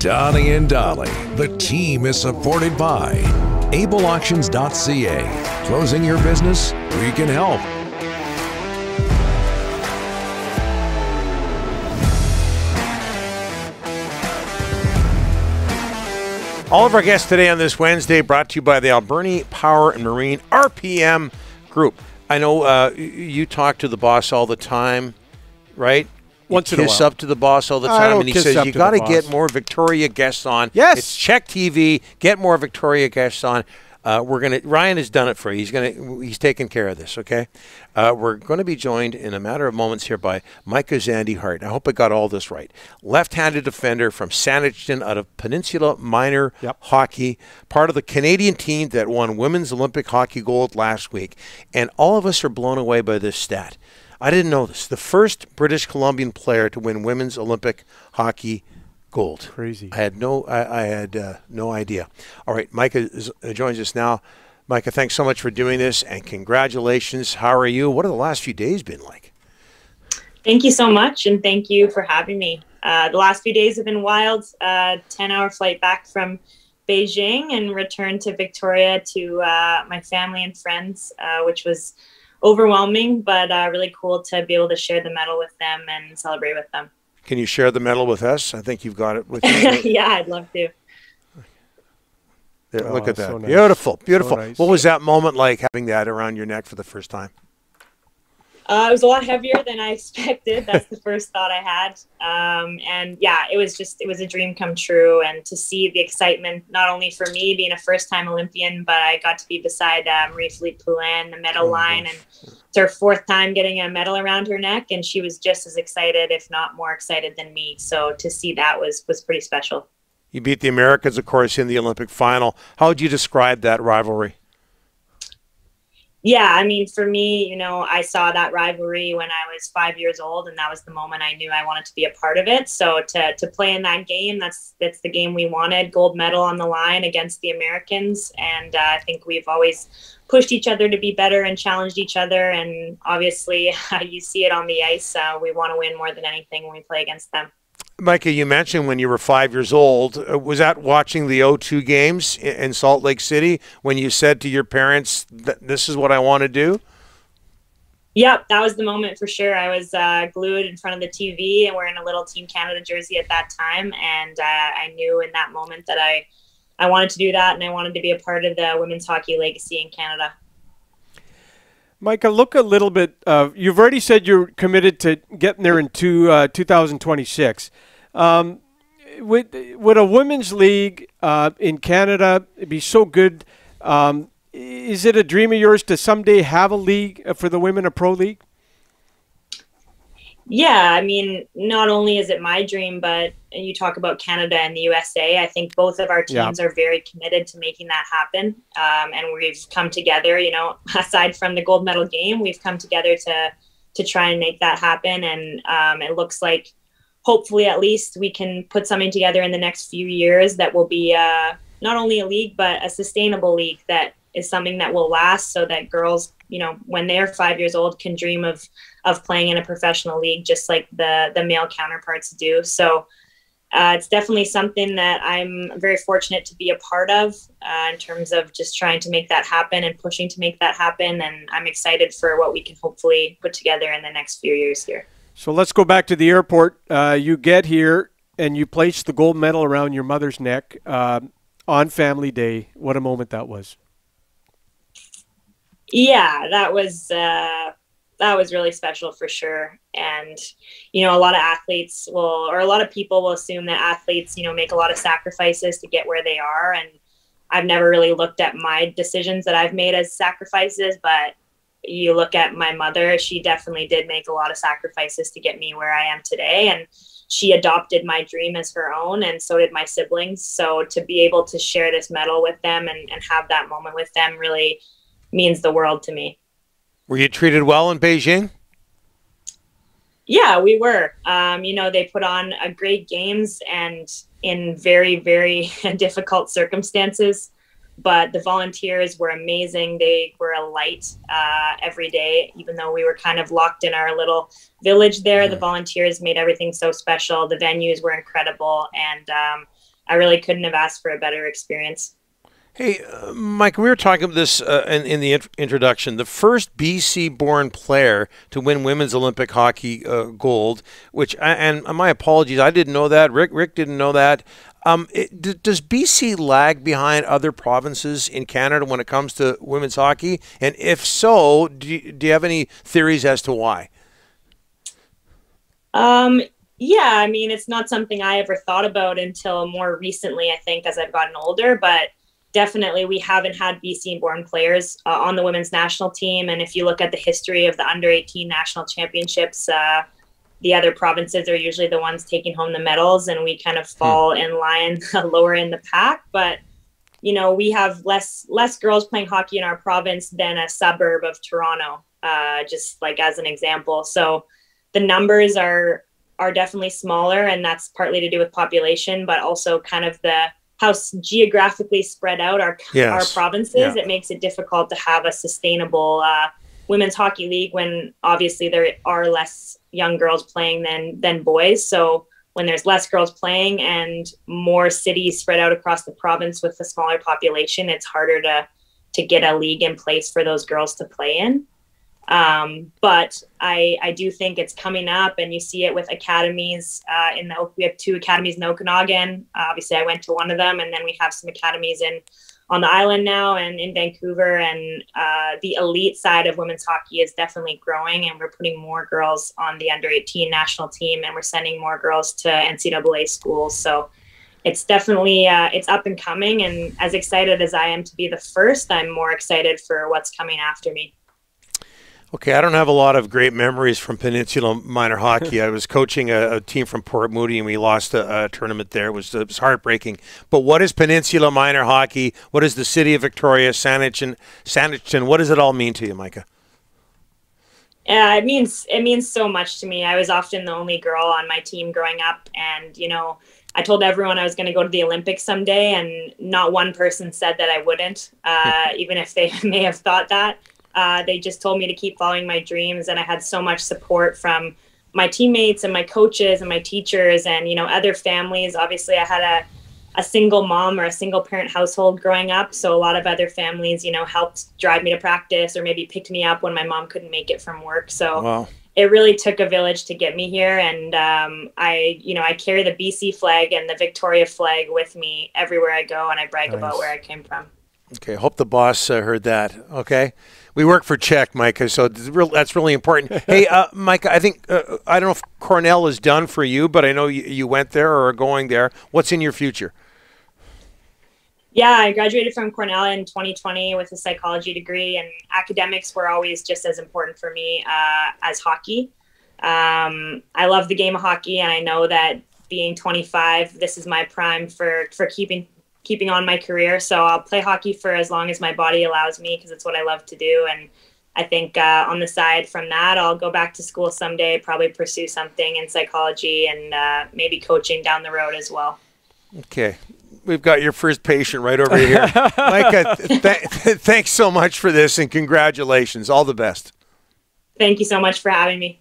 Donnie and Dolly. The team is supported by ableauctions.ca. Closing your business? We can help. All of our guests today on this Wednesday brought to you by the Alberni Power and Marine RPM Group. I know you talk to the boss all the time, right? Once in a while. Kiss up to the boss all the time, and he says, you got to get more Victoria guests on. Yes. It's Check TV. Get more Victoria guests on. Ryan has done it for you. He's taken care of this, okay? We're going to be joined in a matter of moments here by Micah Zandee-Hart. I hope I got all this right. Left-handed defender from Saanich out of Peninsula Minor Hockey, part of the Canadian team that won Women's Olympic Hockey gold last week. And all of us are blown away by this stat. I didn't know this. The first British Columbian player to win Women's Olympic Hockey gold. Crazy. I had no idea. All right, Micah joins us now. Micah, thanks so much for doing this, and congratulations. How are you? What have the last few days been like? Thank you so much, and thank you for having me. The last few days have been wild. 10-hour flight back from Beijing and returned to Victoria to my family and friends, which was overwhelming, but really cool to be able to share the medal with them and celebrate with them. Can you share the medal with us? I think you've got it with you. Yeah, I'd love to. There, look at that. So nice. Beautiful, beautiful. So nice. What was that moment like, having that around your neck for the first time? It was a lot heavier than I expected. That's the first thought I had. And yeah, it was a dream come true. And to see the excitement, not only for me being a first-time Olympian, but I got to be beside Marie-Philippe Poulin, the medal line. And it's her fourth time getting a medal around her neck. And she was just as excited, if not more excited than me. So to see that was pretty special. You beat the Americans, of course, in the Olympic final. How would you describe that rivalry? Yeah, I mean, for me, I saw that rivalry when I was 5 years old, and that was the moment I knew I wanted to be a part of it. So to play in that game, that's the game we wanted, gold medal on the line against the Americans. And I think we've always pushed each other to be better and challenged each other. And obviously, you see it on the ice. We want to win more than anything when we play against them. Micah, you mentioned when you were 5 years old. Was that watching the O2 games in Salt Lake City when you said to your parents, this is what I want to do? Yep, that was the moment for sure. I was glued in front of the TV and wearing a little Team Canada jersey at that time. And I knew in that moment that I wanted to do that, and I wanted to be a part of the women's hockey legacy in Canada. Micah, look a little bit. You've already said you're committed to getting there in 2026. Would a women's league in Canada be so good? Is it a dream of yours to someday have a league for the women, a pro league? Yeah, I mean, not only is it my dream, but you talk about Canada and the USA. I think both of our teams are very committed to making that happen. And we've come together, aside from the gold medal game, we've come together to try and make that happen. And it looks like hopefully at least we can put something together in the next few years that will be not only a league, but a sustainable league that is something that will last, so that girls, when they're 5 years old, can dream of playing in a professional league just like the male counterparts do. So it's definitely something that I'm very fortunate to be a part of in terms of just trying to make that happen and pushing to make that happen. And I'm excited for what we can hopefully put together in the next few years here. So let's go back to the airport. You get here and you place the gold medal around your mother's neck on Family Day. What a moment that was. Yeah, that was really special for sure. And, a lot of athletes or a lot of people will assume that athletes, make a lot of sacrifices to get where they are. And I've never really looked at my decisions that I've made as sacrifices, but you look at my mother, she definitely did make a lot of sacrifices to get me where I am today. And she adopted my dream as her own, and so did my siblings. So to be able to share this medal with them and have that moment with them really means the world to me. Were you treated well in Beijing? Yeah, we were. They put on a great games and in very, very difficult circumstances. But the volunteers were amazing. They were a light every day, even though we were kind of locked in our little village there. The volunteers made everything so special. The venues were incredible. And I really couldn't have asked for a better experience. Hey, Mike, we were talking about this in the introduction. The first BC-born player to win women's Olympic hockey gold, and my apologies, I didn't know that. Rick didn't know that. Does BC lag behind other provinces in Canada when it comes to women's hockey? And if so, do you have any theories as to why? Yeah, I mean, it's not something I ever thought about until more recently, I think, as I've gotten older, but definitely we haven't had BC-born players on the women's national team. And if you look at the history of the under-18 national championships, the other provinces are usually the ones taking home the medals, and we kind of fall in line lower in the pack. But, you know, we have less girls playing hockey in our province than a suburb of Toronto, just like as an example. So the numbers are definitely smaller, and that's partly to do with population, but also kind of how geographically spread out our provinces. Yeah. It makes it difficult to have a sustainable women's hockey league when obviously there are less young girls playing than boys. So when there's less girls playing and more cities spread out across the province with a smaller population, it's harder to get a league in place for those girls to play in. But I do think it's coming up, and you see it with academies we have 2 academies in Okanagan. Obviously I went to one of them, and then we have some academies on the island now and in Vancouver, and the elite side of women's hockey is definitely growing, and we're putting more girls on the under-18 national team, and we're sending more girls to NCAA schools. So it's definitely it's up and coming, and as excited as I am to be the first, I'm more excited for what's coming after me. Okay, I don't have a lot of great memories from Peninsula Minor Hockey. I was coaching a team from Port Moody, and we lost a tournament there. It was heartbreaking. But what is Peninsula Minor Hockey? What is the city of Victoria, Saanich? What does it all mean to you, Micah? Yeah, it means so much to me. I was often the only girl on my team growing up, and you know, I told everyone I was going to go to the Olympics someday, and not one person said that I wouldn't, even if they may have thought that. They just told me to keep following my dreams, and I had so much support from my teammates and my coaches and my teachers and, you know, other families. Obviously, I had a single mom or a single parent household growing up, so a lot of other families, you know, helped drive me to practice or maybe picked me up when my mom couldn't make it from work. So wow. It really took a village to get me here, and I carry the BC flag and the Victoria flag with me everywhere I go, and I brag about where I came from. Okay, hope the boss heard that. Okay. We work for Czech, Micah, so that's really important. Hey, Micah, I think, I don't know if Cornell is done for you, but I know you went there or are going there. What's in your future? Yeah, I graduated from Cornell in 2020 with a psychology degree, and academics were always just as important for me as hockey. I love the game of hockey, and I know that being 25, this is my prime for keeping on my career. So I'll play hockey for as long as my body allows me, because it's what I love to do. And I think on the side from that, I'll go back to school someday, probably pursue something in psychology and maybe coaching down the road as well. Okay. We've got your first patient right over here. Micah, thanks so much for this, and congratulations. All the best. Thank you so much for having me.